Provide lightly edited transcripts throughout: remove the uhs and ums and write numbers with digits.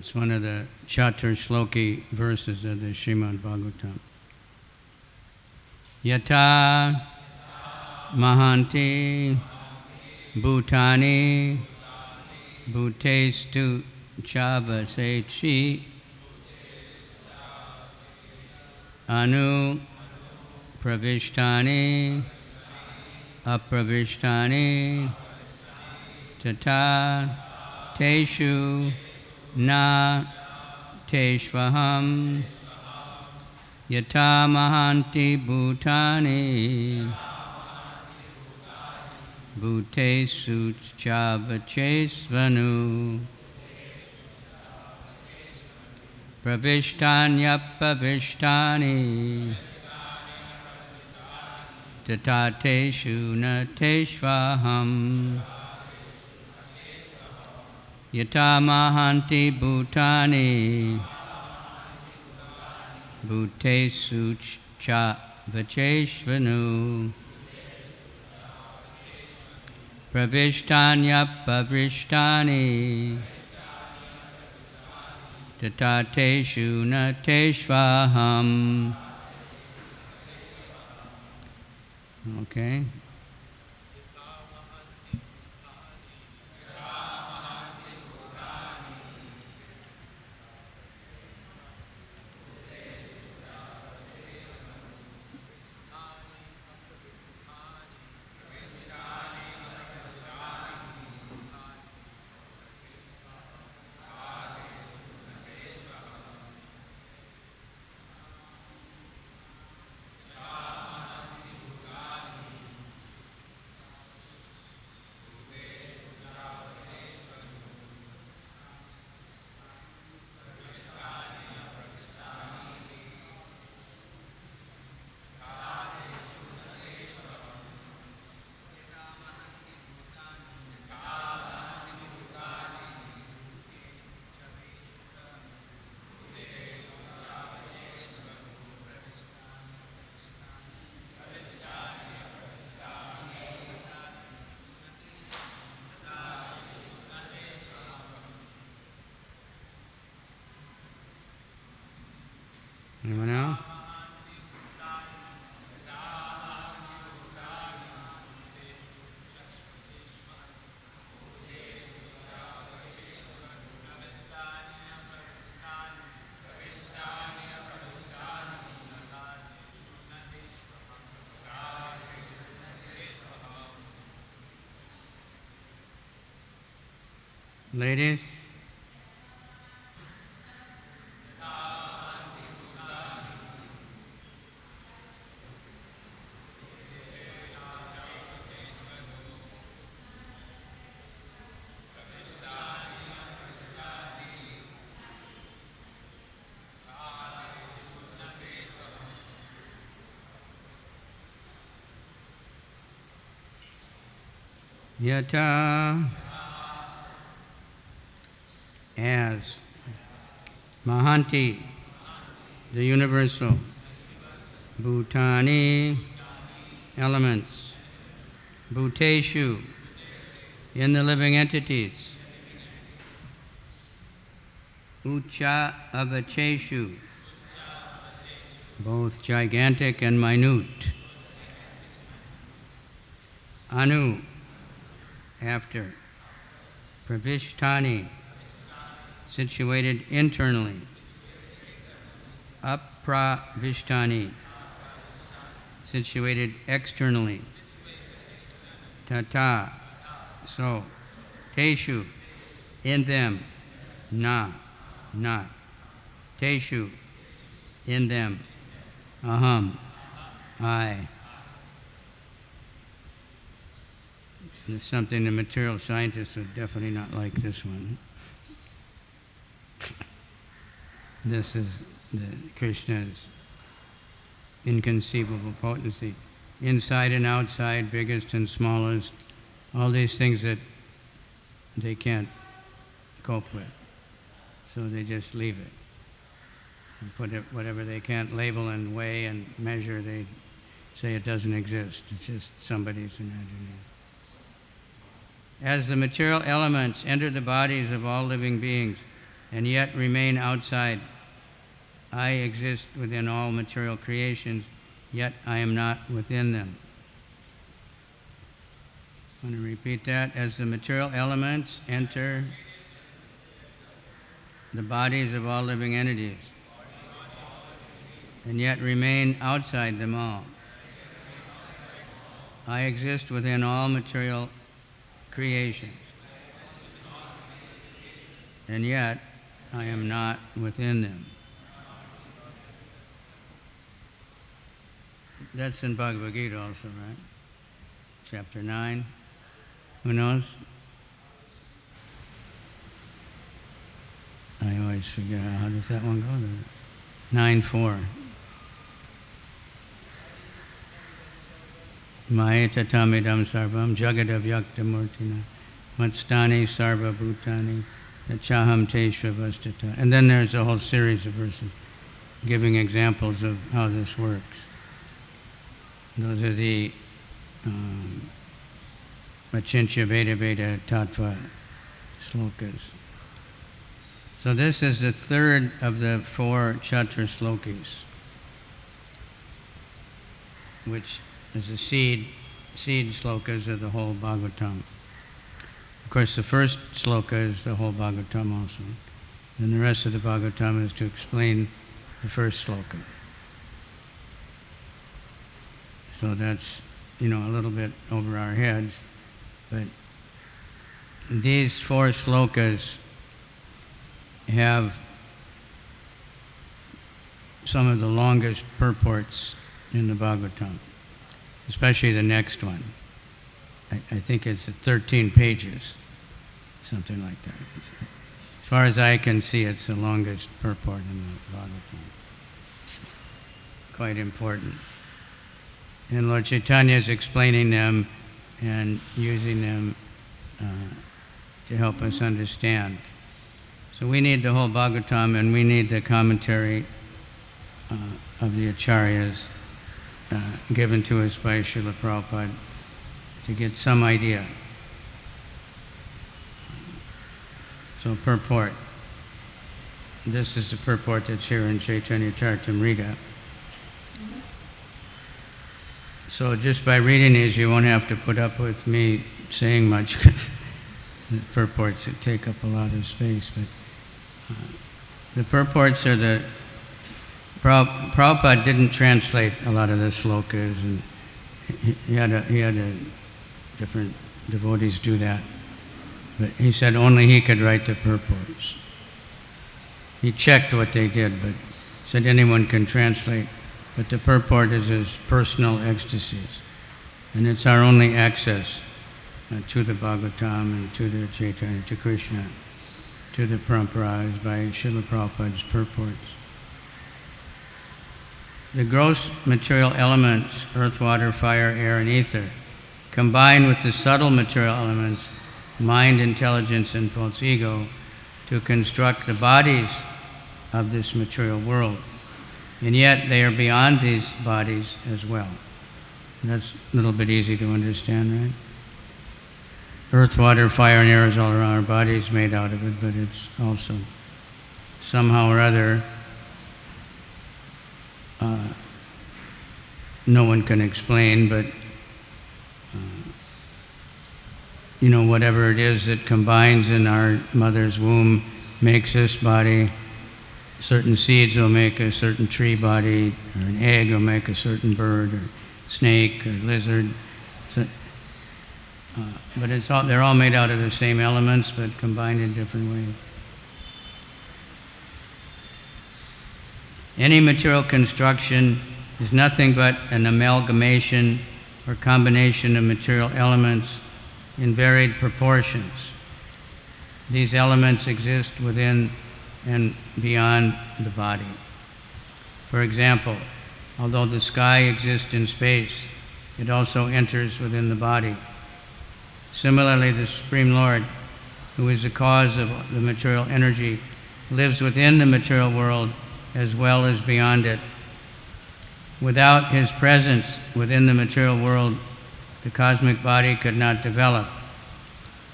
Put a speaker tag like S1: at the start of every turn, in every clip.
S1: It's one of the Chatur Shloki verses of the Srimad Bhagavatam. Yata Mahanti Bhutani Bhutestu Chavasechi Anu Pravishtani Apravishtani Tata Teshu Na Teshvaham Yata Mahanti Bhutani Bhutesu Chavachesvanu Pravishtanya Tatateshu Nateshvaham Yata Mahanti Bhutani Bhutesu Chavachesvanu Pravishtanya Pavishtani Tatateshu Nateshvaham. Okay. Anyone else? Ladies? Yata, as Mahanti, the universal, Bhutani, elements, Bhuteshu, in the living entities, Ucha Avacheshu, both gigantic and minute, Anu, after, Pravishtani, situated internally, Apravishtani, situated externally, Tata, so, Teshu, in them, Na, not, Teshu, in them, Aham, I. There's something the material scientists would definitely not like this one. This is Krishna's inconceivable potency. Inside and outside, biggest and smallest, all these things that they can't cope with. So they just leave it. And put it, whatever they can't label and weigh and measure, they say it doesn't exist. It's just somebody's imagination. As the material elements enter the bodies of all living beings, and yet remain outside. I exist within all material creations, yet I am not within them. I want to repeat that. As the material elements enter the bodies of all living entities, and yet remain outside them all, I exist within all material creations, and yet I am not within them. That's in Bhagavad Gita also, right? Chapter 9. Who knows? I always forget. How does that one go? 9:4. Mayeta tamidam sarvam jagadavyaktamurtina matstani sarva bhutani chaham teshvavastata. And then there's a whole series of verses giving examples of how this works. Those are the Achintya Veda Veda Tattva slokas. So this is the third of the 4 Chatra slokis, which is the seed slokas of the whole Bhagavatam. Of course, the first sloka is the whole Bhagavatam also. And the rest of the Bhagavatam is to explain the first sloka. So that's, a little bit over our heads. But these 4 slokas have some of the longest purports in the Bhagavatam, especially the next one. I think it's 13 pages, something like that. As far as I can see, it's the longest purport in the Bhagavatam. It's quite important. And Lord Chaitanya is explaining them and using them to help us understand. So we need the whole Bhagavatam, and we need the commentary of the Acharyas given to us by Srila Prabhupada to get some idea. So purport. This is the purport that's here in Chaitanya Charitamrita. So just by reading these, you won't have to put up with me saying much, because the purports take up a lot of space. But the purports are the... Prabhupada didn't translate a lot of the slokas, and he had a different devotees do that. But he said only he could write the purports. He checked what they did, but said anyone can translate. But the purport is his personal ecstasies. And it's our only access to the Bhagavatam and to the Chaitanya, to Krishna, to the Paramparas by Srila Prabhupada's purports. The gross material elements, earth, water, fire, air, and ether, combine with the subtle material elements, mind, intelligence, and false ego, to construct the bodies of this material world. And yet they are beyond these bodies as well. That's a little bit easy to understand, right? Earth, water, fire, and air is all around our bodies made out of it, but it's also somehow or other no one can explain, but whatever it is that combines in our mother's womb makes this body. Certain seeds will make a certain tree body, or an egg will make a certain bird, or snake, or lizard. So, but they're all made out of the same elements, but combined in different ways. Any material construction is nothing but an amalgamation or combination of material elements in varied proportions. These elements exist within and beyond the body. For example, although the sky exists in space, it also enters within the body. Similarly, the Supreme Lord, who is the cause of the material energy, lives within the material world as well as beyond it. Without his presence within the material world, the cosmic body could not develop,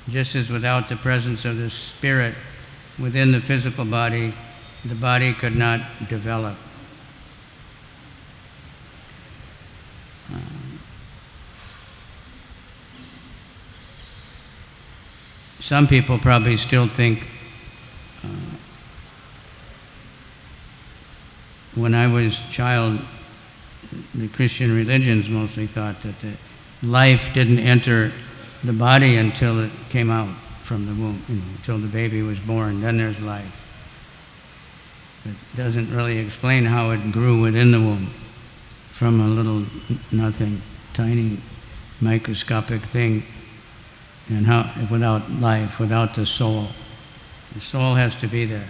S1: just as without the presence of the spirit, within the physical body, the body could not develop. Some people probably still think, when I was a child, the Christian religions mostly thought that the life didn't enter the body until it came out from the womb, until the baby was born, then there's life. It doesn't really explain how it grew within the womb from a little nothing, tiny microscopic thing, and how without life, without the soul. The soul has to be there.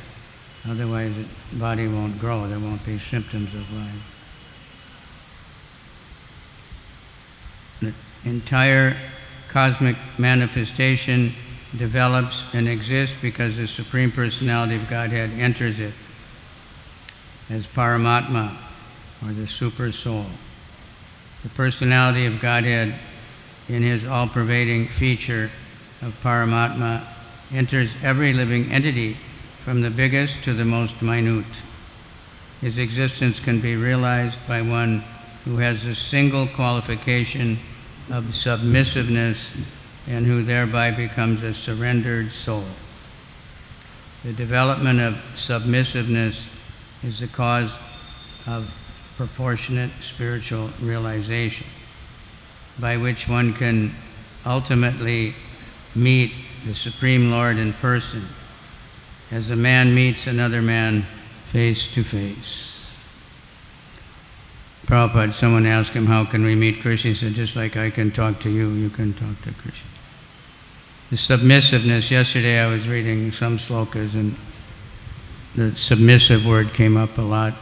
S1: Otherwise the body won't grow, there won't be symptoms of life. The entire cosmic manifestation develops and exists because the Supreme Personality of Godhead enters it as Paramatma, or the Super Soul. The Personality of Godhead, in his all-pervading feature of Paramatma, enters every living entity from the biggest to the most minute. His existence can be realized by one who has a single qualification of submissiveness and who thereby becomes a surrendered soul. The development of submissiveness is the cause of proportionate spiritual realization, by which one can ultimately meet the Supreme Lord in person, as a man meets another man face to face. Prabhupada, someone asked him, how can we meet Krishna? He said, just like I can talk to you, you can talk to Krishna. The submissiveness, yesterday I was reading some slokas and the submissive word came up a lot.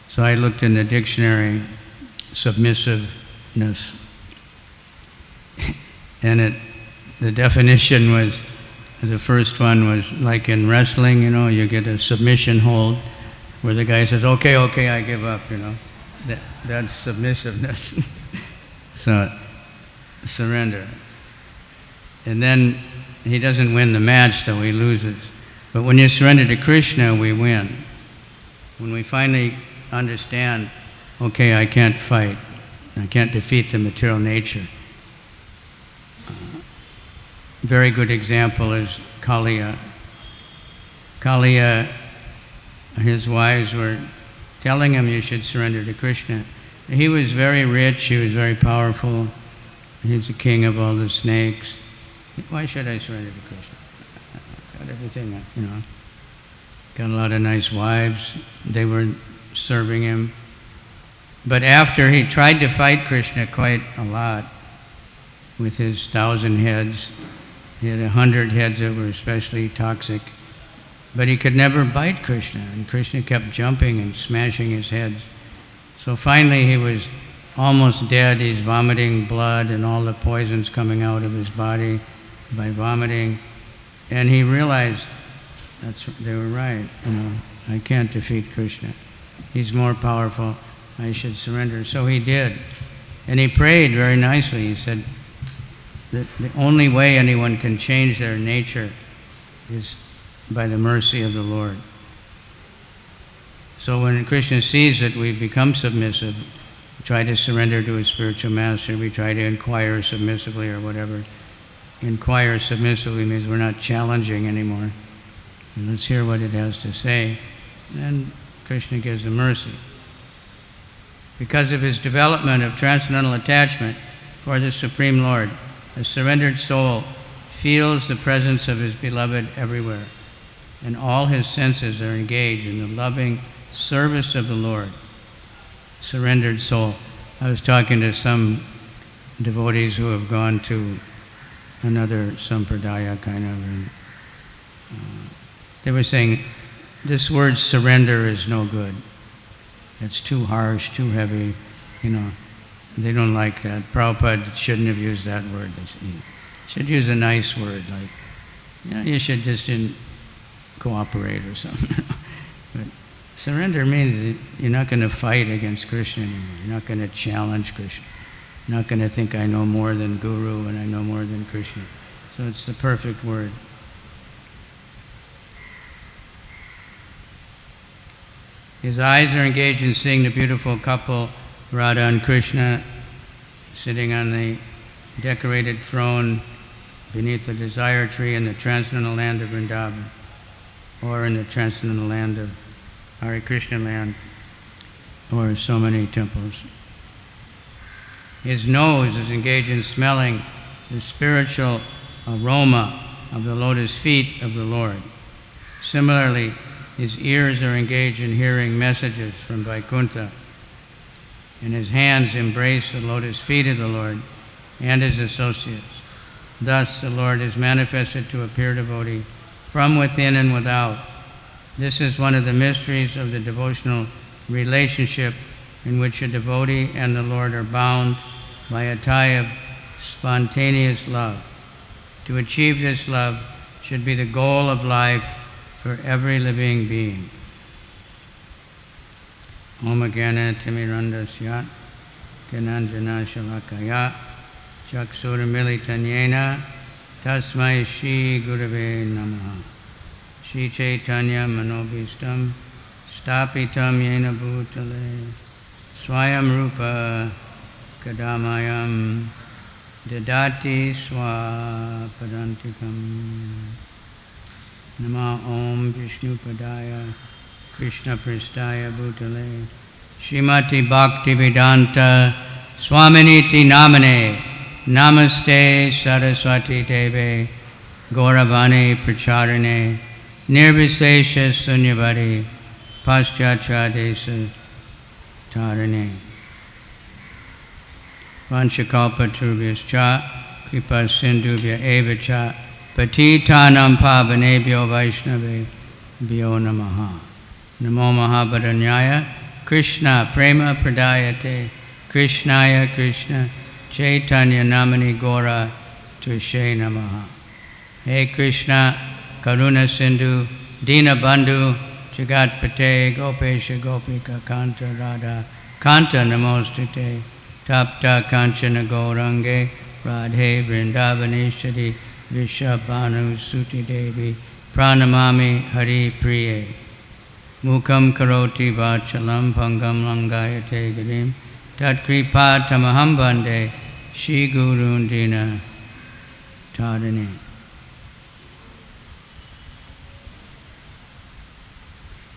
S1: So I looked in the dictionary, submissiveness, and the definition was, the first one was like in wrestling, you get a submission hold where the guy says, okay, I give up, That's submissiveness. So, surrender. And then he doesn't win the match, though, he loses. But when you surrender to Krishna, we win. When we finally understand, okay, I can't fight, I can't defeat the material nature. Very good example is Kaliya. Kaliya, his wives were telling him you should surrender to Krishna. He was very rich, he was very powerful, he's the king of all the snakes. Why should I surrender to Krishna? Got everything, Got a lot of nice wives, they were serving him. But after he tried to fight Krishna quite a lot with his 1,000 heads, he had 100 heads that were especially toxic. But he could never bite Krishna, and Krishna kept jumping and smashing his heads. So finally he was almost dead. He's vomiting blood and all the poisons coming out of his body by vomiting. And he realized they were right. I can't defeat Krishna. He's more powerful. I should surrender. So he did. And he prayed very nicely. He said, the only way anyone can change their nature is by the mercy of the Lord. So when Krishna sees that we become submissive, we try to surrender to a spiritual master, we try to inquire submissively or whatever. Inquire submissively means we're not challenging anymore. And let's hear what it has to say. Then Krishna gives the mercy. Because of his development of transcendental attachment for the Supreme Lord, a surrendered soul feels the presence of his beloved everywhere, and all his senses are engaged in the loving service of the Lord. Surrendered soul. I was talking to some devotees who have gone to another sampradaya kind of, and they were saying, this word surrender is no good. It's too harsh, too heavy, They don't like that. Prabhupada shouldn't have used that word. He should use a nice word, like, you should just cooperate or something. But surrender means that you're not going to fight against Krishna anymore. You're not going to challenge Krishna. You're not going to think I know more than Guru and I know more than Krishna. So it's the perfect word. His eyes are engaged in seeing the beautiful couple, Radha and Krishna, sitting on the decorated throne beneath the desire tree in the transcendental land of Vrindavan, or in the transcendental land of Hare Krishna land, or so many temples. His nose is engaged in smelling the spiritual aroma of the lotus feet of the Lord. Similarly, his ears are engaged in hearing messages from Vaikuntha, and his hands embrace the lotus feet of the Lord and his associates. Thus, the Lord is manifested to a pure devotee from within and without. This is one of the mysteries of the devotional relationship in which a devotee and the Lord are bound by a tie of spontaneous love. To achieve this love should be the goal of life for every living being. Om Gyana Timirandasya Gyananjana Shalakaya Chaksuramilitanyena Tasmai Shri Gurave Namaha. Shri Chaitanya Manobhistam Stapitam Yena Bhutale Swayam Rupa Kadamayam Dadati Swapadantikam. Nama Om Vishnu Padaya Krishna Pristaya Bhutale Srimati Bhakti Vedanta Swaminiti Namane Namaste Saraswati Deve Gauravani Pracharane Nirvisesha Sunyavadi Paschachadesa Tarane Vanchakalpaturvyascha Kripa Sindhubhya Evacha Patitanam Pavanebhyo Vaishnave Bhyo Namaha. Namo Mahabharanyaya Krishna Prema Pradayate Krishnaya Krishna Chaitanya Namani Gora Tushe Namaha. Hey Krishna Karuna Sindhu Dina Bandhu Jagatpate Gopesha Gopika Kanta Radha Kanta Namostute Tapta Kanchana Gaurange Radhe Vrindavaneshwari Vishabhanu Suti Devi Pranamami Hari Priye Mukam Karoti Vachalam Pangam Langayate Girim Tatkripa Tamaham Bande Shri Gurundina Tadane.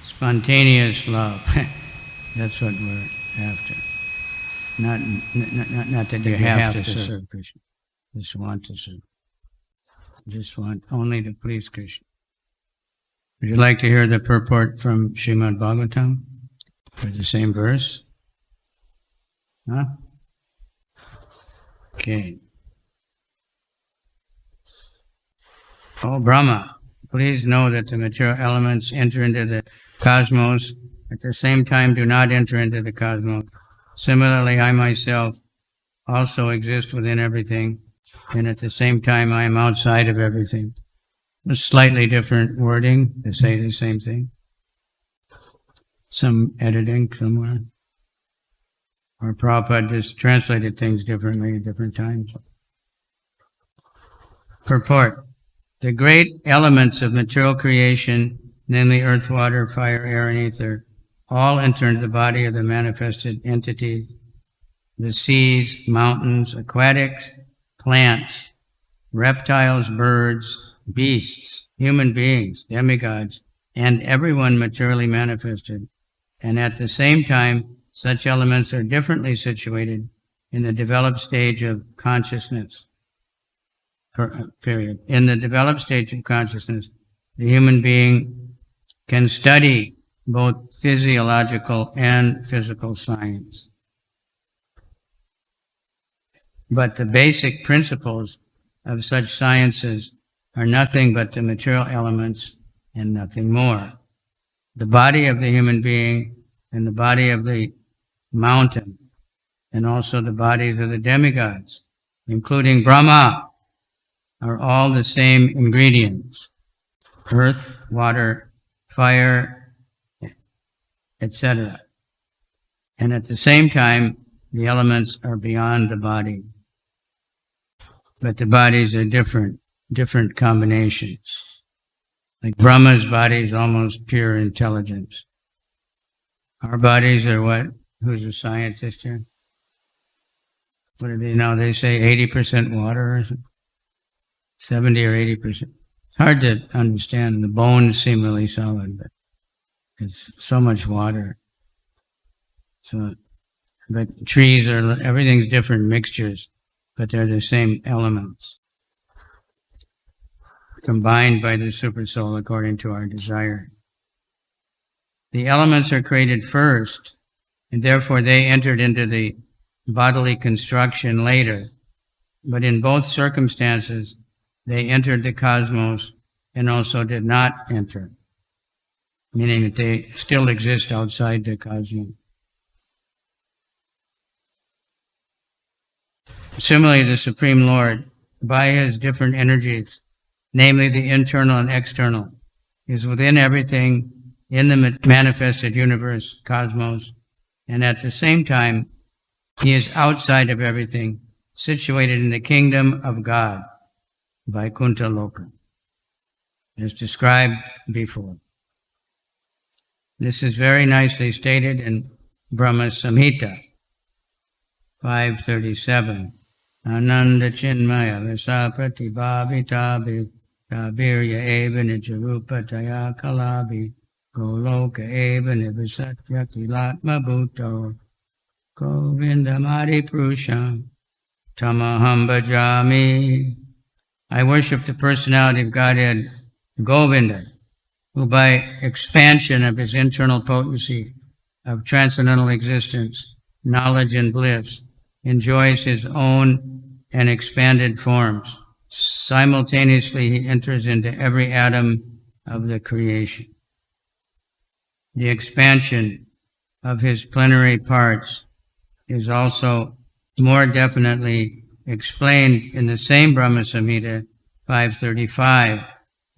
S1: Spontaneous love. That's what we're after. Not that you have to serve Krishna. Just want to serve. Just want only to please Krishna. Would you like to hear the purport from Srimad Bhagavatam? For the same verse? Huh? Okay. Oh, Brahma, please know that the material elements enter into the cosmos, at the same time do not enter into the cosmos. Similarly, I myself also exist within everything, and at the same time I am outside of everything. A slightly different wording to say the same thing. Some editing somewhere. Or Prabhupada just translated things differently at different times. Purport. The great elements of material creation, namely earth, water, fire, air, and ether, all enter into the body of the manifested entity, the seas, mountains, aquatics, plants, reptiles, birds, beasts, human beings, demigods, and everyone materially manifested. And at the same time, such elements are differently situated in the developed stage of consciousness. Period. In the developed stage of consciousness, the human being can study both physiological and physical science. But the basic principles of such sciences are nothing but the material elements and nothing more. The body of the human being and the body of the mountain, and also the bodies of the demigods, including Brahma, are all the same ingredients: earth, water, fire, etc. And at the same time, the elements are beyond the body. But the bodies are different combinations. Like Brahma's body is almost pure intelligence. Our bodies are what? Who's a scientist here? What do they now? They say 80% water or something? 70 or 80%. It's hard to understand. The bones seem really solid, but it's so much water. So, but trees are, everything's different mixtures, but they're the same elements, combined by the Supersoul according to our desire. The elements are created first, and therefore they entered into the bodily construction later. But in both circumstances, they entered the cosmos and also did not enter, meaning that they still exist outside the cosmos. Similarly, the Supreme Lord, by his different energies, namely the internal and external, is within everything in the manifested universe, cosmos, and at the same time, he is outside of everything, situated in the kingdom of God, Vaikuntha Loka, as described before. This is very nicely stated in Brahma Samhita 537. Ananda Chinmaya Vasa Pratibhavita Bhavirya Eva Nijarupa Taya Kalabi Goloka Eva Nivasatya Kilatma Bhutto Govinda Mari Prusham Tamaham Bhajami. I worship the personality of Godhead, Govinda, who by expansion of his internal potency of transcendental existence, knowledge and bliss, enjoys his own and expanded forms. Simultaneously, he enters into every atom of the creation. The expansion of his plenary parts is also more definitely explained in the same Brahma Samhita 535.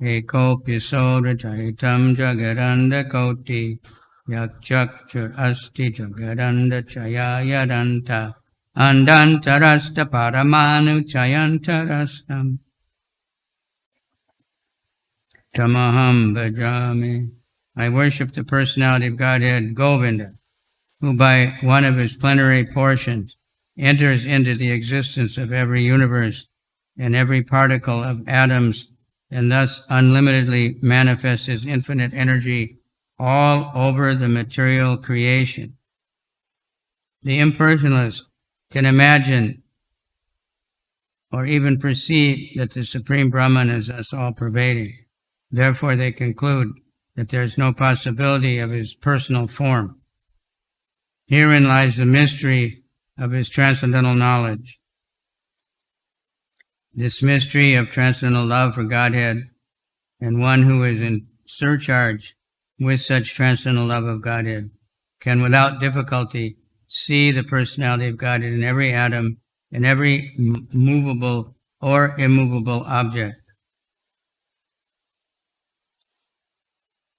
S1: Eko pisoda chaitam jagadanda koti yakchakchur asti jagadanda chayayadanta andantarasta paramanu chayantarastam tamaham bhajami. I worship the personality of Godhead, Govinda, who by one of his plenary portions enters into the existence of every universe and every particle of atoms, and thus unlimitedly manifests his infinite energy all over the material creation. The impersonalist can imagine or even perceive that the Supreme Brahman is thus all-pervading. Therefore, they conclude that there is no possibility of his personal form. Herein lies the mystery of his transcendental knowledge. This mystery of transcendental love for Godhead, and one who is in surcharge with such transcendental love of Godhead, can without difficulty see the personality of Godhead in every atom, in every movable or immovable object.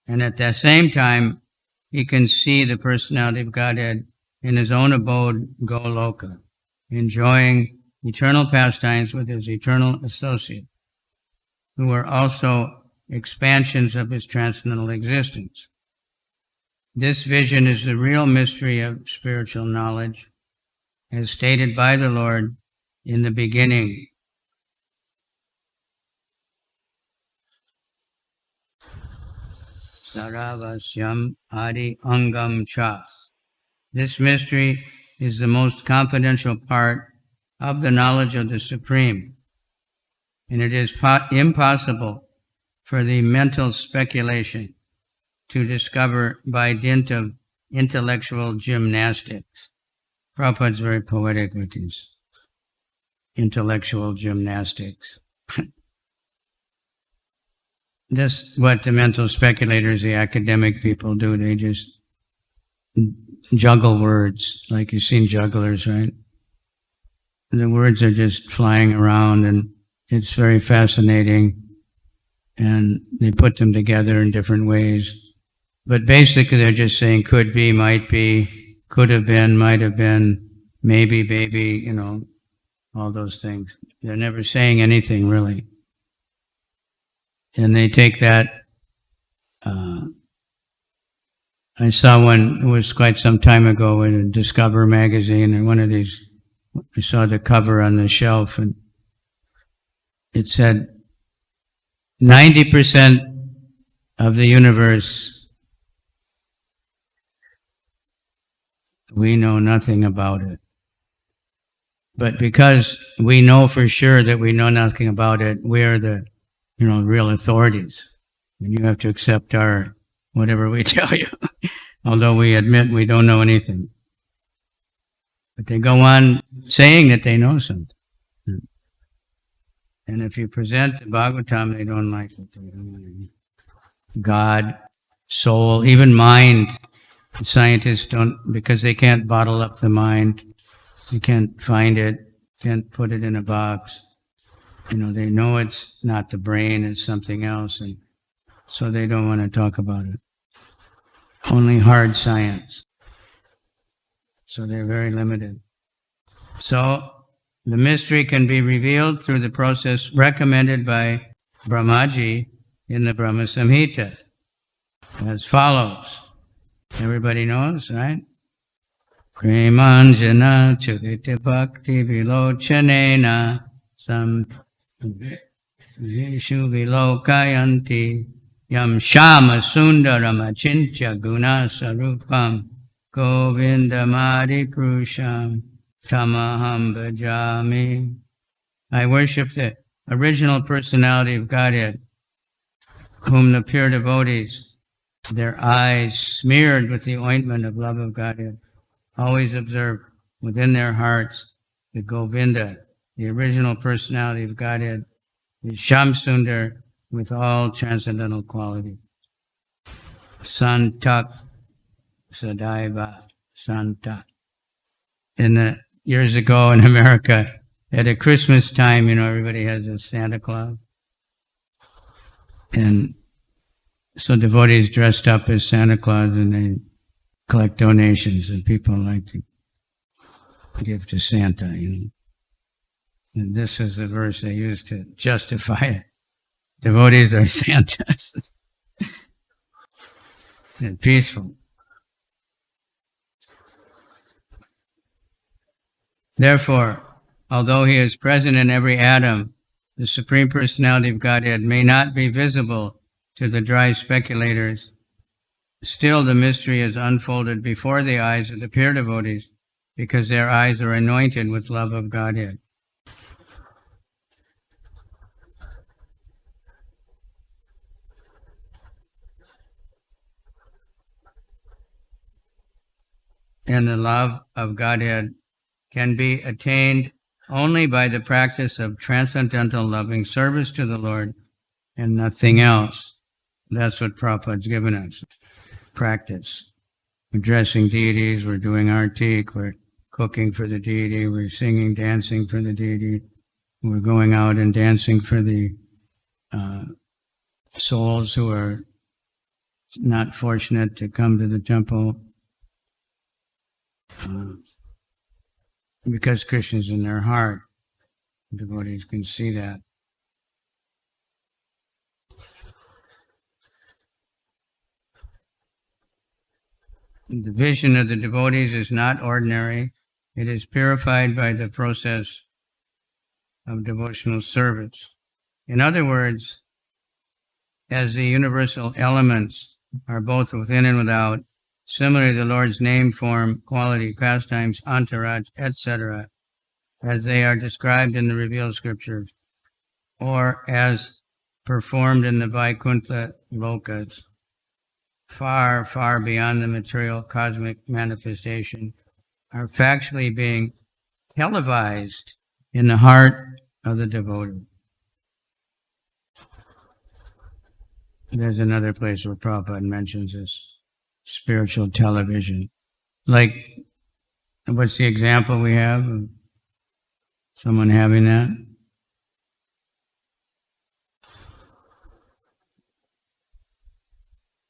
S1: And at the same time, he can see the personality of Godhead in his own abode, Goloka, enjoying eternal pastimes with his eternal associate, who are also expansions of his transcendental existence. This vision is the real mystery of spiritual knowledge, as stated by the Lord in the beginning. Saravasyam Adi Angam Cha. This mystery is the most confidential part of the knowledge of the Supreme, and it is impossible for the mental speculation to discover by dint of intellectual gymnastics. Prabhupada's very poetic with his intellectual gymnastics. That's what the mental speculators, the academic people do. They just juggle words, like you've seen jugglers, right? The words are just flying around, and it's very fascinating, and they put them together in different ways. But basically they're just saying could be, might be, could have been, might have been, maybe, baby, all those things. They're never saying anything really. And they take that I saw one, it was quite some time ago in Discover magazine, and one of these, I saw the cover on the shelf, and it said, 90% of the universe, we know nothing about it. But because we know for sure that we know nothing about it, we are the, real authorities. And you have to accept whatever we tell you, although we admit we don't know anything. But they go on saying that they know something. And if you present the Bhagavatam, they don't like it. They don't like it. God, soul, even mind. Scientists don't, because they can't bottle up the mind. You can't find it, can't put it in a box. They know it's not the brain, it's something else, and so they don't want to talk about it. Only hard science. So they're very limited. So the mystery can be revealed through the process recommended by Brahmaji in the Brahma Samhita, as follows. Everybody knows, right? Premanjana churita bhakti vilochanena sam vishu vilokayanti yam shama sundaram achintya guna sarupam govindamadi prusham tamaham bhajami. I worship the original personality of Godhead, whom the pure devotees, their eyes smeared with the ointment of love of Godhead, always observe within their hearts the Govinda, the original personality of Godhead, the Shamsundar with all transcendental quality. Santak Sadaiva Santak. Years ago in America, at a Christmas time, everybody has a Santa Claus. And so devotees dressed up as Santa Claus and they collect donations, and people like to give to Santa, And this is the verse they use to justify it. Devotees are Santas. And peaceful. Therefore, although he is present in every atom, the Supreme Personality of Godhead may not be visible to the dry speculators. Still, the mystery is unfolded before the eyes of the pure devotees, because their eyes are anointed with love of Godhead. And the love of Godhead can be attained only by the practice of transcendental loving service to the Lord and nothing else. That's what Prabhupada's given us. Practice. We're dressing deities, we're doing artik, we're cooking for the deity, we're singing, dancing for the deity, we're going out and dancing for the souls who are not fortunate to come to the temple. Because Krishna's in their heart, devotees can see that. The vision of the devotees is not ordinary. It is purified by the process of devotional service. In other words, as the universal elements are both within and without, similarly the Lord's name, form, quality, pastimes, entourage, etc., as they are described in the revealed scriptures, or as performed in the Vaikuntha lokas, far, far beyond the material cosmic manifestation, are factually being televised in the heart of the devotee. There's another place where Prabhupada mentions this spiritual television. Like, what's the example we have of someone having that?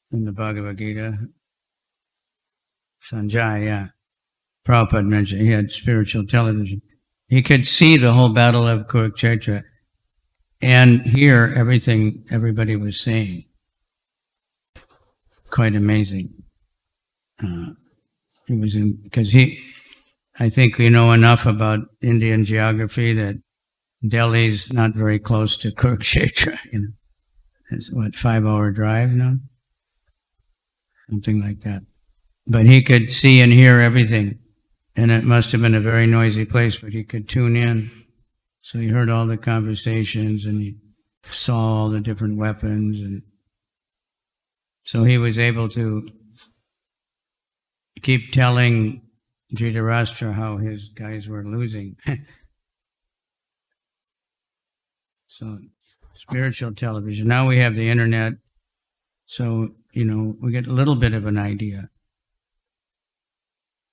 S1: In the Bhagavad Gita, Sanjay, yeah. Prabhupada mentioned he had spiritual television. He could see the whole battle of Kurukshetra and hear everything everybody was saying. Quite amazing. He was in, because I think we know enough about Indian geography that Delhi's not very close to Kurukshetra. It's what, 5-hour drive now? Something like that. But he could see and hear everything. And it must have been a very noisy place, but he could tune in. So he heard all the conversations and he saw all the different weapons. And so he was able to keep telling Dhritarashtra how his guys were losing. So spiritual television. Now we have the internet, so, we get a little bit of an idea.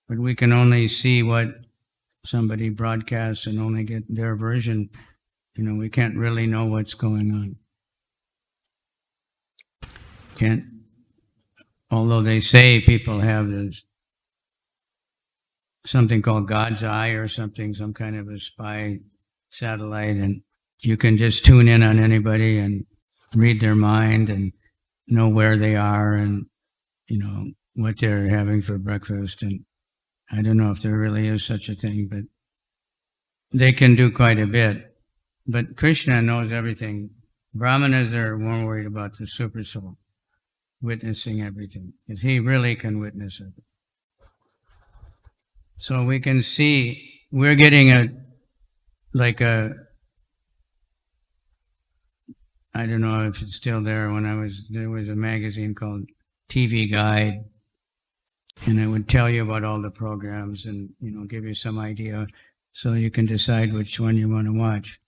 S1: But we can only see what somebody broadcasts and only get their version. We can't really know what's going on. Although they say people have this something called God's eye or something, some kind of a spy satellite, and you can just tune in on anybody and read their mind and know where they are and, what they're having for breakfast. And I don't know if there really is such a thing, but they can do quite a bit. But Krishna knows everything. Brahmanas are more worried about the super soul witnessing everything, because he really can witness it. So we can see, we're getting I don't know if it's still there. There was a magazine called TV Guide, and it would tell you about all the programs and, give you some idea so you can decide which one you want to watch.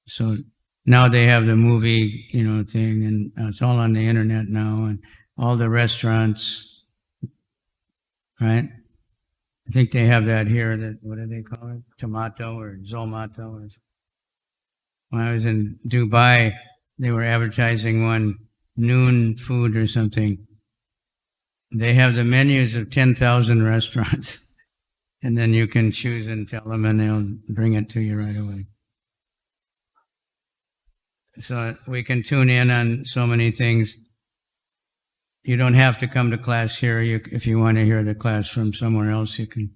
S1: So now they have the movie, thing, and it's all on the internet now, and all the restaurants, right? I think they have that here, what do they call it? Tomato or Zomato. When I was in Dubai, they were advertising one, noon food or something. They have the menus of 10,000 restaurants, and then you can choose and tell them, and they'll bring it to you right away. So we can tune in on so many things. You don't have to come to class here. If you want to hear the class from somewhere else, you can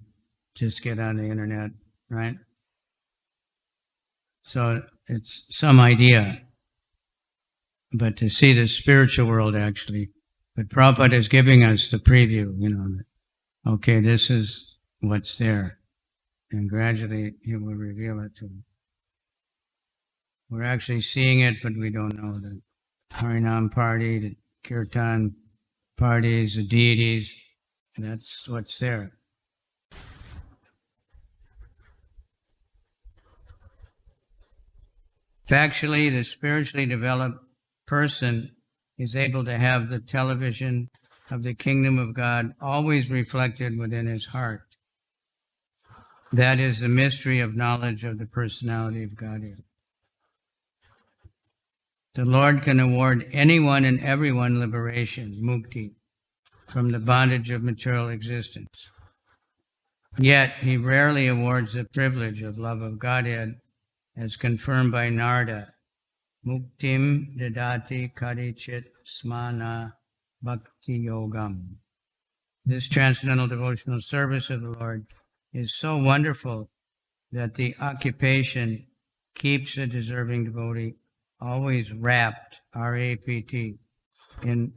S1: just get on the internet, right? So it's some idea. But to see the spiritual world actually, but Prabhupada is giving us the preview, okay, this is what's there. And gradually he will reveal it to us. We're actually seeing it, but we don't know the Harinam party, the Kirtan parties, the deities, that's what's there. Factually, the spiritually developed person is able to have the television of the kingdom of God always reflected within his heart. That is the mystery of knowledge of the personality of Godhead. The Lord can award anyone and everyone liberation, mukti, from the bondage of material existence. Yet he rarely awards the privilege of love of Godhead, as confirmed by Narada. Muktim dadati kadichit smana bhakti yogam. This transcendental devotional service of the Lord is so wonderful that the occupation keeps the deserving devotee always wrapped, R-A-P-T, in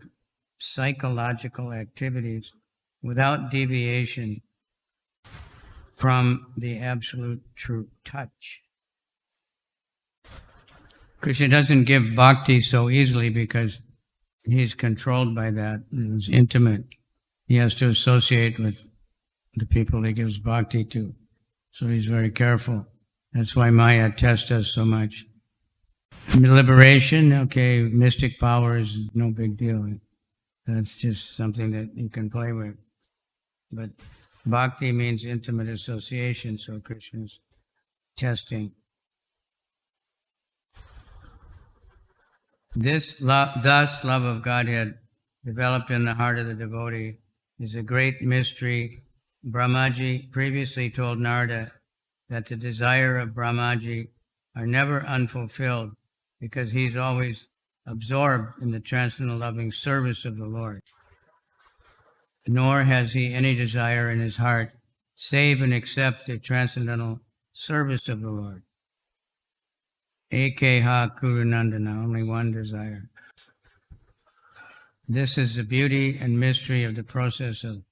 S1: psychological activities without deviation from the absolute true touch. Krishna doesn't give bhakti so easily because he's controlled by that. He's intimate. He has to associate with the people he gives bhakti to. So he's very careful. That's why Maya tests us so much. Liberation, okay, mystic power is no big deal. That's just something that you can play with. But bhakti means intimate association, so Krishna's testing. Thus, love of Godhead, developed in the heart of the devotee, is a great mystery. Brahmaji previously told Narada that the desire of Brahmaji are never unfulfilled because he's always absorbed in the transcendental loving service of the Lord. nor has he any desire in his heart save and except the transcendental service of the Lord. Ekeha Kurunandana, only one desire. This is the beauty and mystery of the process of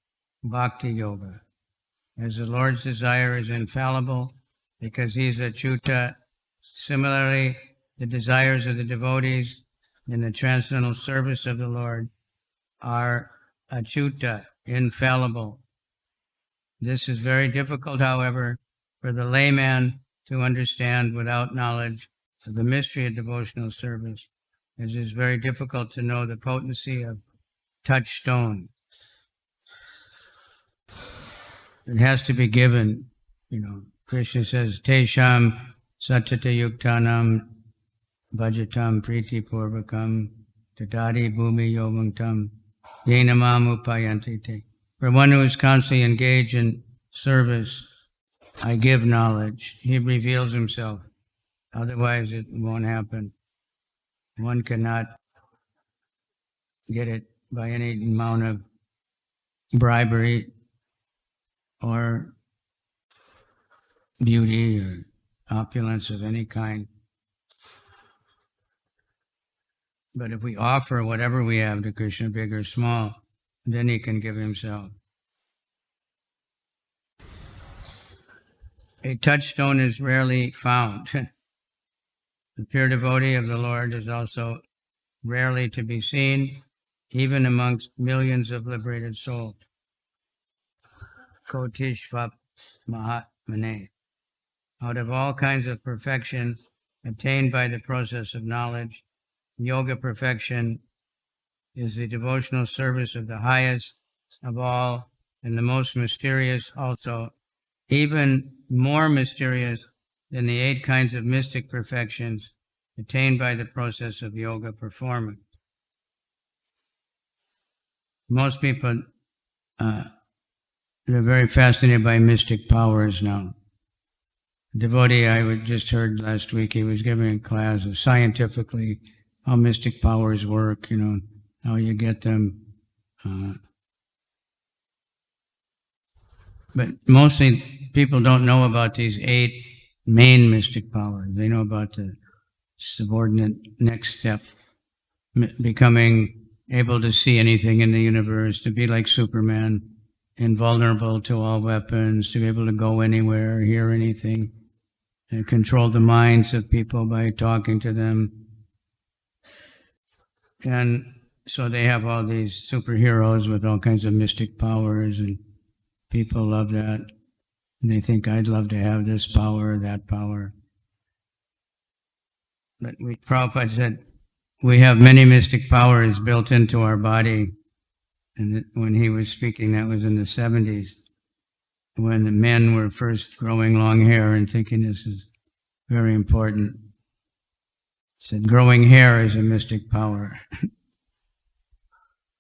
S1: Bhakti Yoga. As the Lord's desire is infallible because he's Achyuta, similarly, the desires of the devotees in the transcendental service of the Lord are Achyuta, infallible. This is very difficult, however, for the layman to understand without knowledge of the mystery of devotional service, as it is very difficult to know the potency of touchstone. It has to be given, Krishna says, Tesham satata yuktanam bhajatam priti purvakam tadadi bhumi yomangtam yenamam upayanti te. For one who is constantly engaged in service, I give knowledge. He reveals himself. Otherwise, it won't happen. One cannot get it by any amount of bribery or beauty or opulence of any kind. But if we offer whatever we have to Krishna, big or small, then he can give himself. A touchstone is rarely found. The pure devotee of the Lord is also rarely to be seen, even amongst millions of liberated souls. Kotishvap Mahatmane. Out of all kinds of perfection attained by the process of knowledge, yoga perfection is the devotional service of the highest of all and the most mysterious also, even more mysterious than the 8 kinds of mystic perfections attained by the process of yoga performance. Most people, they're very fascinated by mystic powers now. A devotee I just heard last week, he was giving a class of scientifically how mystic powers work, how you get them. But mostly people don't know about these 8 main mystic powers. They know about the subordinate next step, becoming able to see anything in the universe, to be like Superman, invulnerable to all weapons, to be able to go anywhere, hear anything, and control the minds of people by talking to them. And so they have all these superheroes with all kinds of mystic powers, and people love that. And they think, I'd love to have this power or that power. But Prabhupada said, we have many mystic powers built into our body. And when he was speaking, that was in the 70s, when the men were first growing long hair and thinking this is very important. He said, growing hair is a mystic power.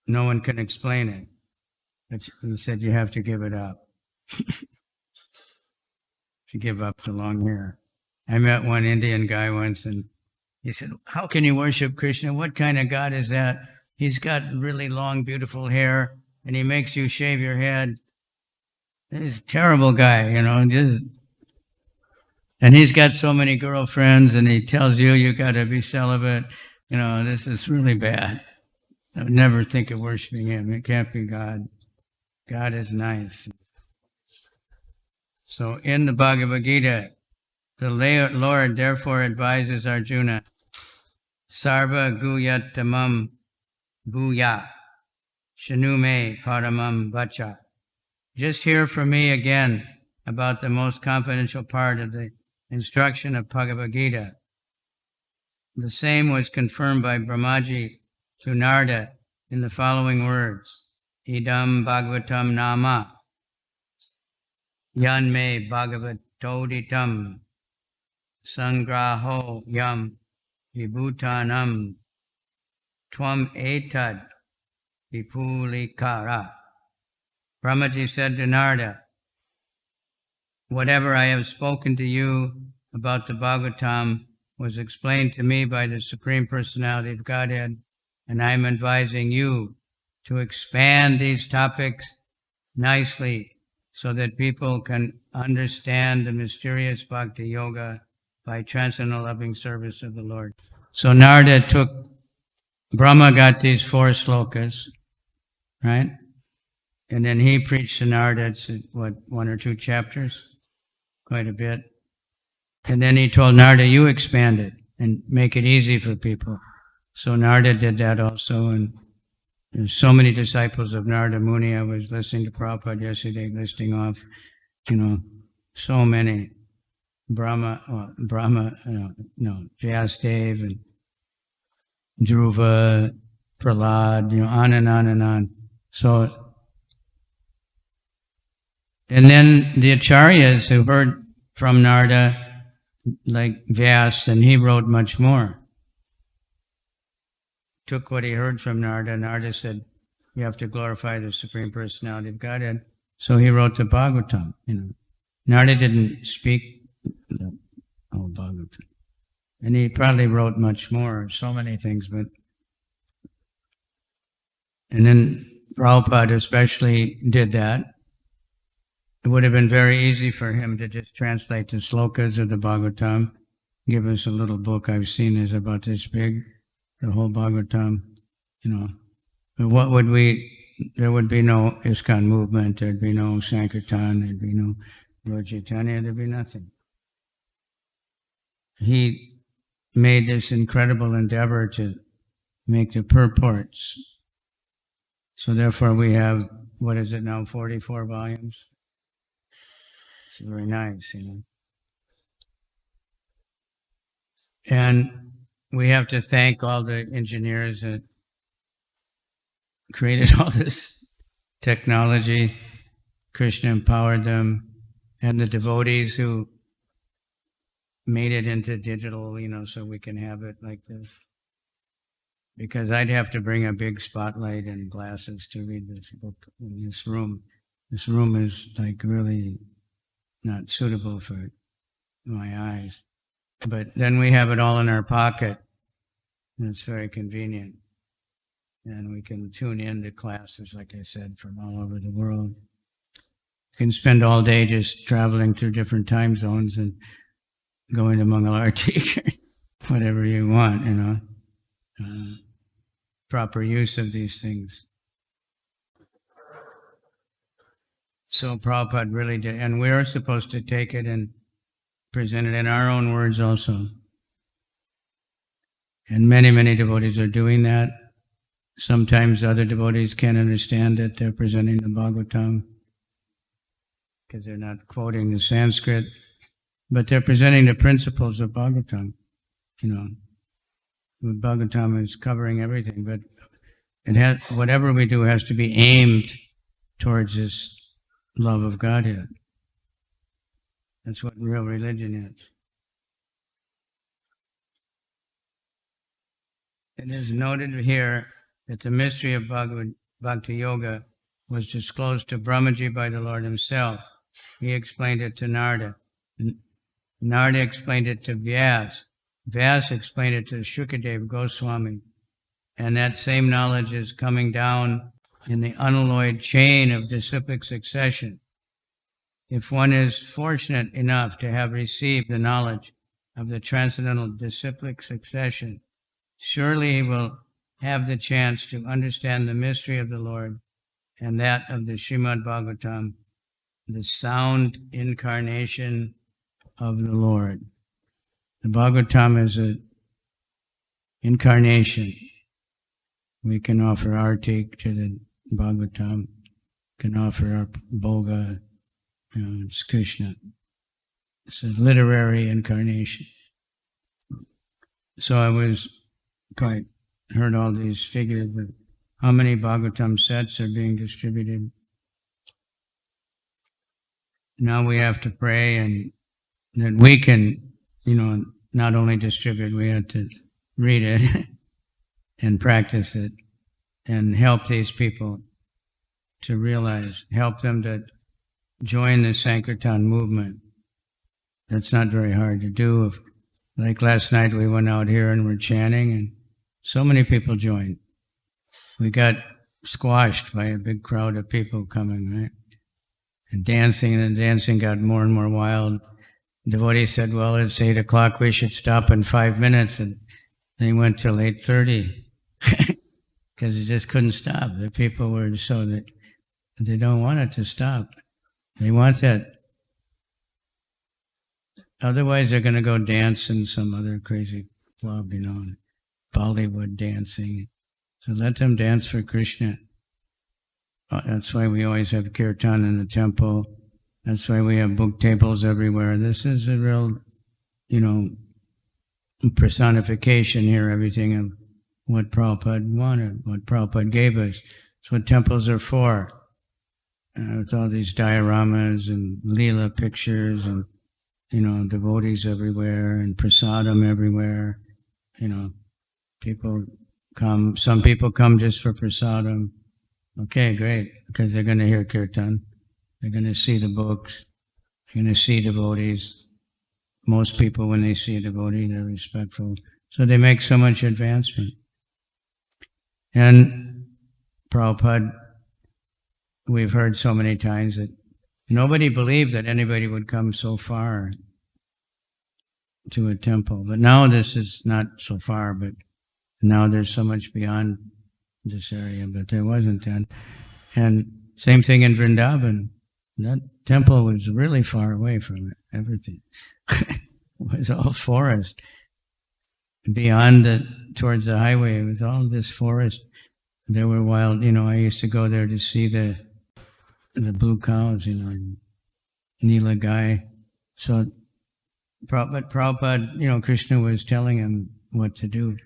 S1: No one can explain it. But he said, you have to give it up. To give up the long hair. I met one Indian guy once, and he said, how can you worship Krishna? What kind of God is that? He's got really long, beautiful hair, and he makes you shave your head. He's a terrible guy, and he's got so many girlfriends, and he tells you got to be celibate. This is really bad. I would never think of worshiping him. It can't be God. God is nice. So in the Bhagavad Gita, the Lord therefore advises Arjuna, Sarva Guyatamam Bhuya Shanume Paramam Vacha. Just hear from me again about the most confidential part of the instruction of Bhagavad Gita. The same was confirmed by Brahmaji to Narada in the following words, Idam Bhagavatam Nama Yanme Bhagavatoditam Sangraho Yam Vibhutanam Tvam Etad Vipulikara. Brahmaji said to Narada, whatever I have spoken to you about the Bhagavatam was explained to me by the Supreme Personality of Godhead, and I am advising you to expand these topics nicely so that people can understand the mysterious bhakti yoga by transcendental loving service of the Lord. So Narada took, Brahma got these 4 slokas, right? And then he preached to Narada, it's 1 or 2 chapters, quite a bit. And then he told Narada, you expand it and make it easy for people. So Narada did that also, and there's so many disciples of Narada Muni. I was listening to Prabhupada yesterday, listing off, so many. Vyasadeva and Dhruva, Prahlad, on and on and on. So, and then the acharyas who heard from Narada, like Vyas, and he wrote much more. Took what he heard from Narada. Narada said, you have to glorify the Supreme Personality of Godhead. So he wrote the Bhagavatam. Narada didn't speak the whole Bhagavatam. And he probably wrote much more, so many things, but... And then Prabhupada especially did that. It would have been very easy for him to just translate the slokas of the Bhagavatam, give us a little book I've seen is about this big, the whole Bhagavatam, But what would there would be no ISKCON movement, there'd be no Sankirtan, there'd be no Lord Chaitanya, there'd be nothing. He made this incredible endeavor to make the purports. So therefore we have, 44 volumes? It's very nice, And we have to thank all the engineers that created all this technology. Krishna empowered them, and the devotees who made it into digital, so we can have it like this. Because I'd have to bring a big spotlight and glasses to read this book in this room. This room is like really not suitable for my eyes. But then we have it all in our pocket, and it's very convenient. And we can tune in to classes, like I said, from all over the world. You can spend all day just traveling through different time zones and going to Mangalarti, whatever you want, proper use of these things. So Prabhupada really did, and we're supposed to take it and present it in our own words also. And many, many devotees are doing that. Sometimes other devotees can't understand that they're presenting the Bhagavatam because they're not quoting the Sanskrit, but they're presenting the principles of Bhagavatam. Bhagavatam is covering everything, but whatever we do has to be aimed towards this love of Godhead. That's what real religion is. It is noted here that the mystery of Bhakti Yoga was disclosed to Brahmaji by the Lord himself. He explained it to Narada. Narada explained it to Vyas. Vyas explained it to Shukadeva Goswami. And that same knowledge is coming down in the unalloyed chain of disciplic succession. If one is fortunate enough to have received the knowledge of the transcendental disciplic succession, surely he will have the chance to understand the mystery of the Lord and that of the Srimad Bhagavatam, the sound incarnation of the Lord. The Bhagavatam is an incarnation. We can offer artik to the Bhagavatam, can offer our bhoga, it's Krishna. It's a literary incarnation. So I was heard all these figures of how many Bhagavatam sets are being distributed. Now we have to pray and that we can, not only distribute, we have to read it and practice it and help these people to realize, help them to join the Sankirtan movement. That's not very hard to do. Like last night we went out here and we're chanting and so many people joined. We got squashed by a big crowd of people coming, right? And the dancing got more and more wild. Devotee said, well, it's 8 o'clock, we should stop in 5 minutes. And they went till 8:30 because it just couldn't stop. The people were so that they don't want it to stop. They want that. Otherwise, they're going to go dance in some other crazy club, Bollywood dancing. So let them dance for Krishna. That's why we always have kirtan in the temple. That's why we have book tables everywhere. This is a real, personification here, everything of what Prabhupada wanted, what Prabhupada gave us. It's what temples are for. With all these dioramas and Leela pictures and, devotees everywhere and prasadam everywhere. People come, some people come just for prasadam. Okay, great, because they're going to hear kirtan. They're going to see the books. They're going to see devotees. Most people, when they see a devotee, they're respectful. So they make so much advancement. And Prabhupada, we've heard so many times that nobody believed that anybody would come so far to a temple. But now this is not so far, but now there's so much beyond this area, but there wasn't then. And same thing in Vrindavan. That temple was really far away from everything. It was all forest. Beyond towards the highway, it was all this forest. There were wild, I used to go there to see the blue cows, Neela Gai. So Prabhupada, Krishna was telling him what to do.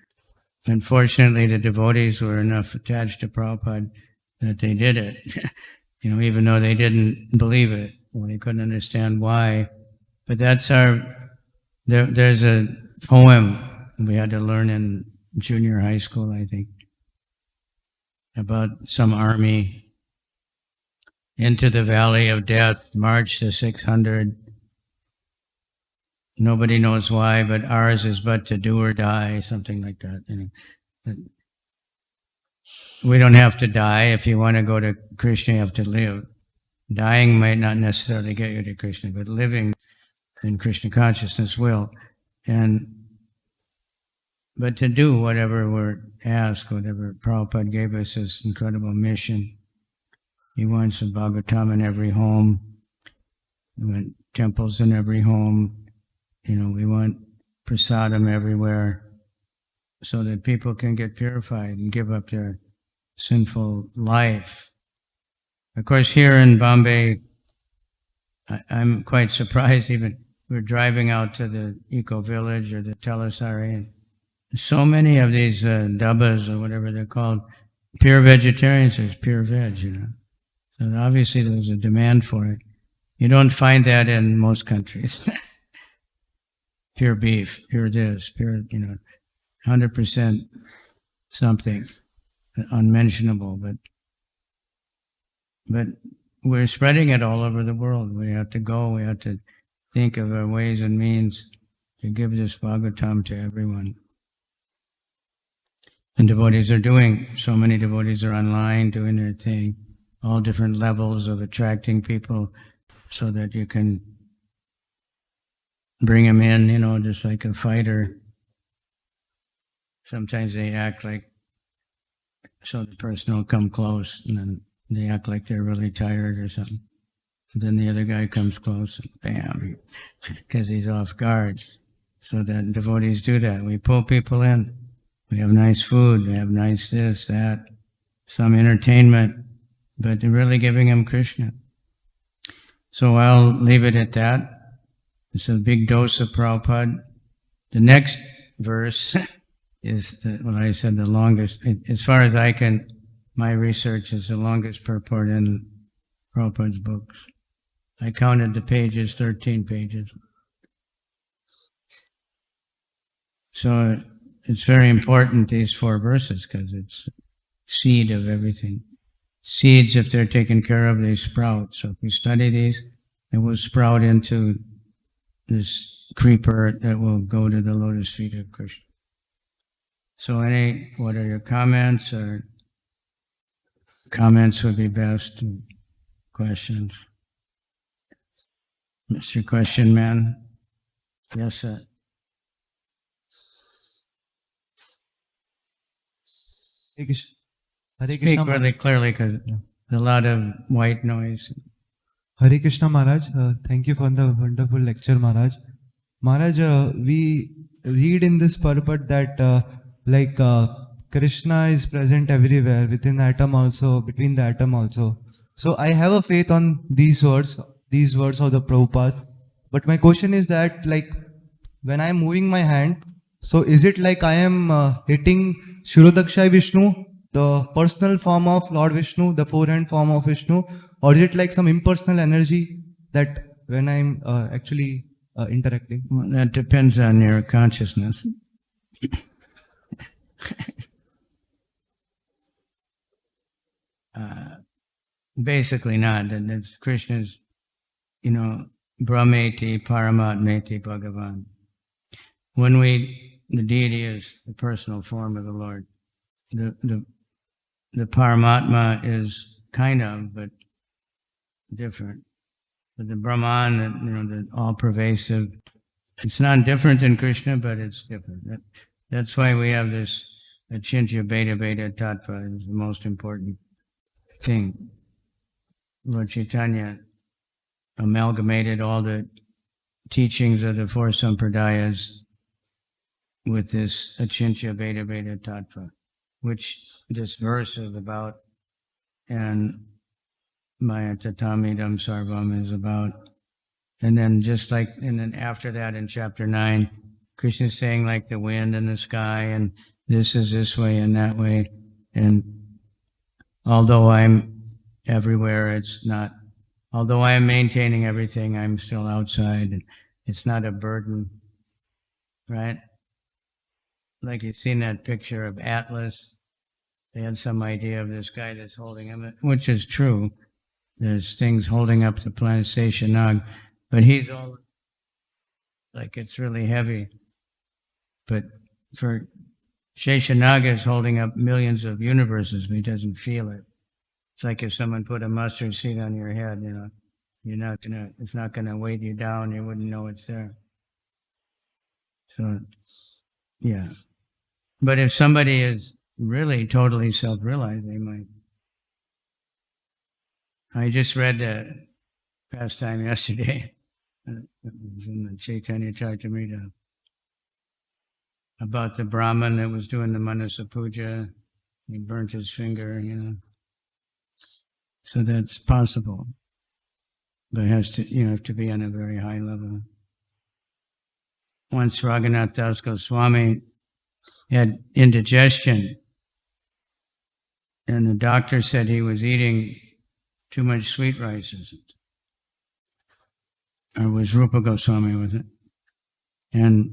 S1: Unfortunately, the devotees were enough attached to Prabhupada that they did it, even though they didn't believe it. Well, they couldn't understand why. But that's there's a poem we had to learn in junior high school, I think, about some army. Into the valley of death marched the 600. Nobody knows why, but ours is but to do or die, something like that. We don't have to die. If you want to go to Krishna, you have to live. Dying might not necessarily get you to Krishna, but living in Krishna consciousness will. But to do whatever we're asked, whatever Prabhupada gave us this incredible mission. He wants a Bhagavatama in every home. We want temples in every home. We want prasadam everywhere so that people can get purified and give up their sinful life. Of course, here in Bombay, I'm quite surprised. Even we're driving out to the eco-village or the Telasari, and so many of these dabbas or whatever they're called, pure vegetarians, there's pure veg, So obviously there's a demand for it. You don't find that in most countries. Pure beef, pure this, pure, 100% something unmentionable, but we're spreading it all over the world. We have to think of our ways and means to give this Bhagavatam to everyone. And so many devotees are online doing their thing, all different levels of attracting people so that you can bring them in, just like a fighter. Sometimes they act like, so the person will come close, and then they act like they're really tired or something. And then the other guy comes close, and bam, because he's off guard. So that devotees do that. We pull people in. We have nice food, we have nice this, that, some entertainment, but they're really giving them Krishna. So I'll leave it at that. It's a big dose of Prabhupada. The next verse is, I said the longest, as far as my research is the longest purport in Prabhupada's books. I counted the pages, 13 pages. So it's very important, these 4 verses, because it's seed of everything. Seeds, if they're taken care of, they sprout. So if we study these, it will sprout into this creeper that will go to the lotus feet of Krishna. So what are your comments? Or Comments would be best. Questions. Mr. Question Man? Yes, sir.
S2: Hare
S1: Speak
S2: Krishna,
S1: really clearly because there's a lot of white noise.
S2: Hare Krishna Maharaj. Thank you for the wonderful lecture, Maharaj. Maharaj, we read in this purport that Krishna is present everywhere, within the atom also, between the atom also. So I have a faith on these words of the Prabhupada. But my question is that, like, when I am moving my hand, so is it like I am hitting Shirodakshay Vishnu, the personal form of Lord Vishnu, the forehand form of Vishnu, or is it like some impersonal energy that when I'm actually interacting?
S1: Well, that depends on your consciousness. Basically not. That's Krishna's, Brahmeti, Paramatmeti, Bhagavan. The deity is the personal form of the Lord. The Paramatma is kind of, but different. But the Brahman, the all-pervasive, it's not different than Krishna, but it's different. That's why we have this Achintya Beta Beta Tattva is the most important thing. Lord Chaitanya amalgamated all the teachings of the four sampradayas with this Achintya Beta Beta Tattva, which this verse is about, and Maya Tatamidam Sarvam is about. And then after that in chapter 9, Krishna is saying like the wind and the sky, and this is this way and that way. And although I'm everywhere, it's not, although I am maintaining everything, I'm still outside. And it's not a burden, right? Like you've seen that picture of Atlas. They had some idea of this guy that's holding him, which is true. There's things holding up the planet Seshanag, but he's all like it's really heavy. But for Sheshanaga is holding up millions of universes, but he doesn't feel it. It's like if someone put a mustard seed on your head, it's not gonna weight you down, you wouldn't know it's there. So, yeah. But if somebody is really totally self-realized, they might. I just read the pastime yesterday. It was in the Chaitanya Charitamrita about the Brahmin that was doing the Manasa Puja. He burnt his finger, So that's possible. But it has to, have to be on a very high level. Once Raghunath Das Goswami had indigestion, and the doctor said he was eating too much sweet rice. Or was Rupa Goswami with it? And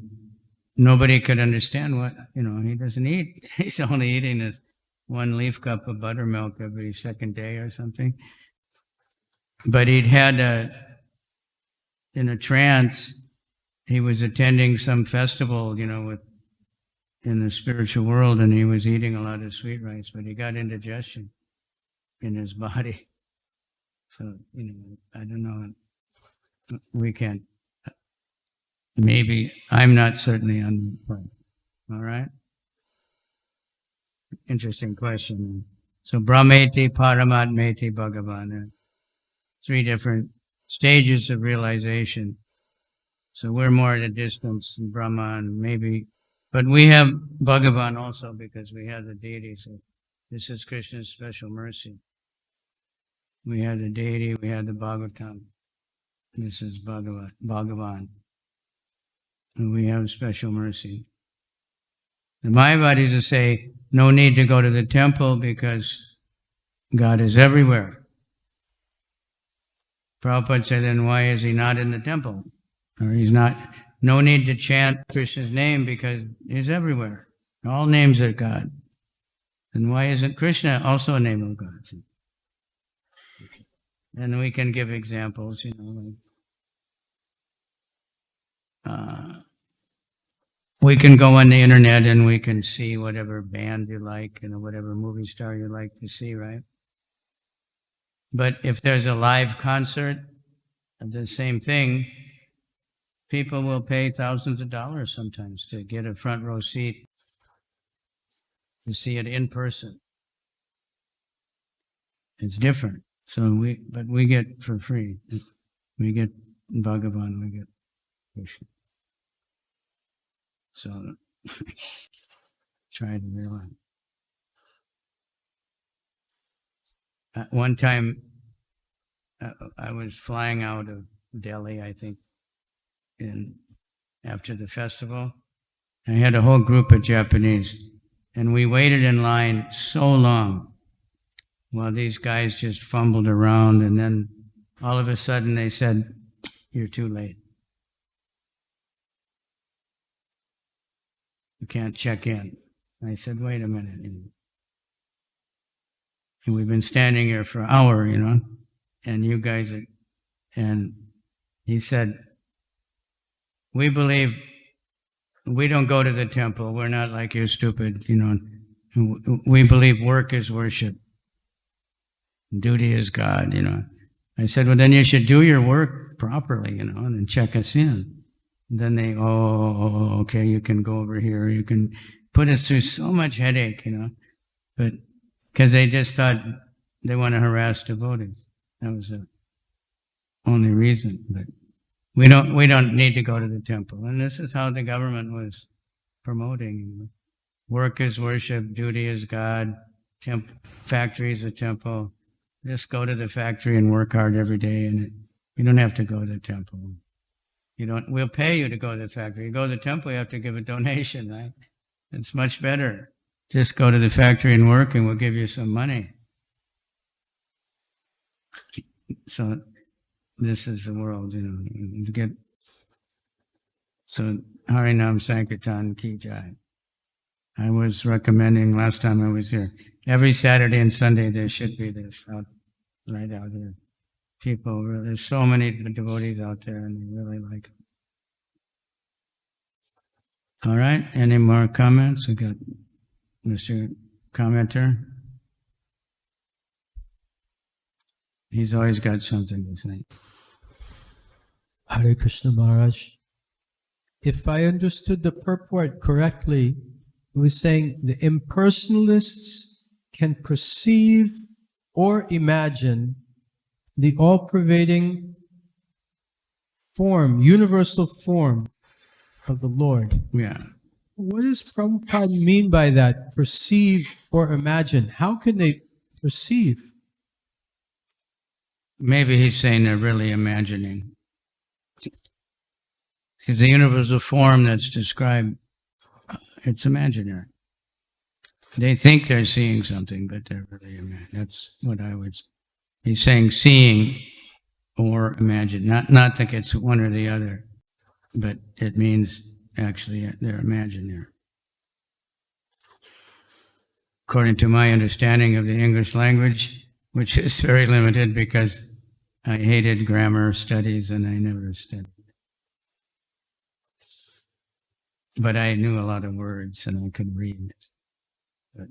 S1: nobody could understand what, he doesn't eat. He's only eating this 1 leaf cup of buttermilk every second day or something. But he'd had in a trance, he was attending some festival, in the spiritual world, and he was eating a lot of sweet rice, but he got indigestion in his body. So, I don't know. We can't. Maybe I'm not certainly on the point. All right? Interesting question. So, Brahmeti, Paramatmeti, Bhagavan. 3 different stages of realization. So we're more at a distance than Brahman, maybe. But we have Bhagavan also because we have the deity. So this is Krishna's special mercy. We have the deity, we have the Bhagavatam. This is Bhagavan. And we have special mercy. The Mayavadis will say, no need to go to the temple because God is everywhere. Prabhupada said, then why is he not in the temple? Or he's not, no need to chant Krishna's name because he's everywhere. All names are God. And why isn't Krishna also a name of God? And we can give examples, we can go on the internet and we can see whatever band you like and whatever movie star you like to see, right? But if there's a live concert of the same thing, people will pay thousands of dollars sometimes to get a front row seat to see it in person. It's different. But we get for free. We get Bhagavan, we get Krishna. So try to realize. One time, I was flying out of Delhi, I think, after the festival. I had a whole group of Japanese, and we waited in line so long while these guys just fumbled around, and then all of a sudden they said, "You're too late. You can't check in." I said, "Wait a minute. And we've been standing here for an hour, and you guys are," and he said, "We believe we don't go to the temple. We're not like you stupid, We believe work is worship. Duty is God, I said, "Well, then you should do your work properly, and check us in." And then they, okay, you can go over here. You can put us through so much headache, but because they just thought they want to harass devotees. That was the only reason. But we don't need to go to the temple. And this is how the government was promoting. Work is worship, duty is God, factory is a temple. Just go to the factory and work hard every day, and you don't have to go to the temple. We'll pay you to go to the factory. You go to the temple, you have to give a donation, right? It's much better. Just go to the factory and work, and we'll give you some money. So this is the world, So Harinam Sankirtan Ki Jai. I was recommending last time I was here, every Saturday and Sunday there should be this right out here. People, there's so many devotees out there, and they really like it. All right, any more comments? We got Mr. Commenter. He's always got something to say.
S3: Hare Krishna Maharaj. If I understood the purport correctly, it was saying the impersonalists can perceive or imagine the all-pervading form, universal form of the Lord.
S1: Yeah.
S3: What does Prabhupada mean by that? Perceive or imagine? How can they perceive?
S1: Maybe he's saying they're really imagining. Because the universal form that's described, it's imaginary. They think they're seeing something, but they're really imagining. That's what I would say. He's saying seeing or imagine, not that it's one or the other, but it means actually they're imaginary. According to my understanding of the English language, which is very limited because I hated grammar studies and I never studied. But I knew a lot of words and I could read. But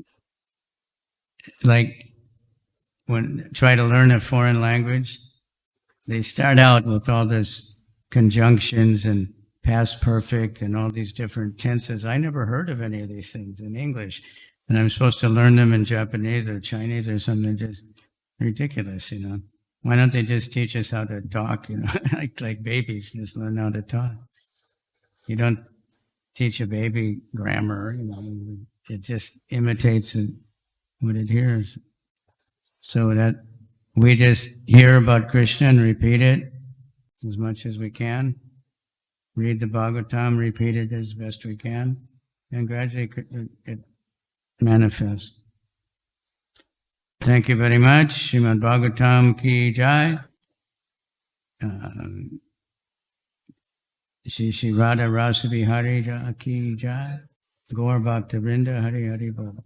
S1: like when try to learn a foreign language, they start out with all this conjunctions and past perfect and all these different tenses. I never heard of any of these things in English. And I'm supposed to learn them in Japanese or Chinese or something. Just ridiculous, Why don't they just teach us how to talk, like babies, just learn how to talk. You don't teach a baby grammar, it just imitates what it hears. So that we just hear about Krishna and repeat it as much as we can. Read the Bhagavatam, repeat it as best we can, and gradually it manifests. Thank you very much. Srimad Bhagavatam Ki Jai. Shri Radha Rasa Bihari Ki Jai. Gaur Bhakta Vrinda Hari Hari Bol.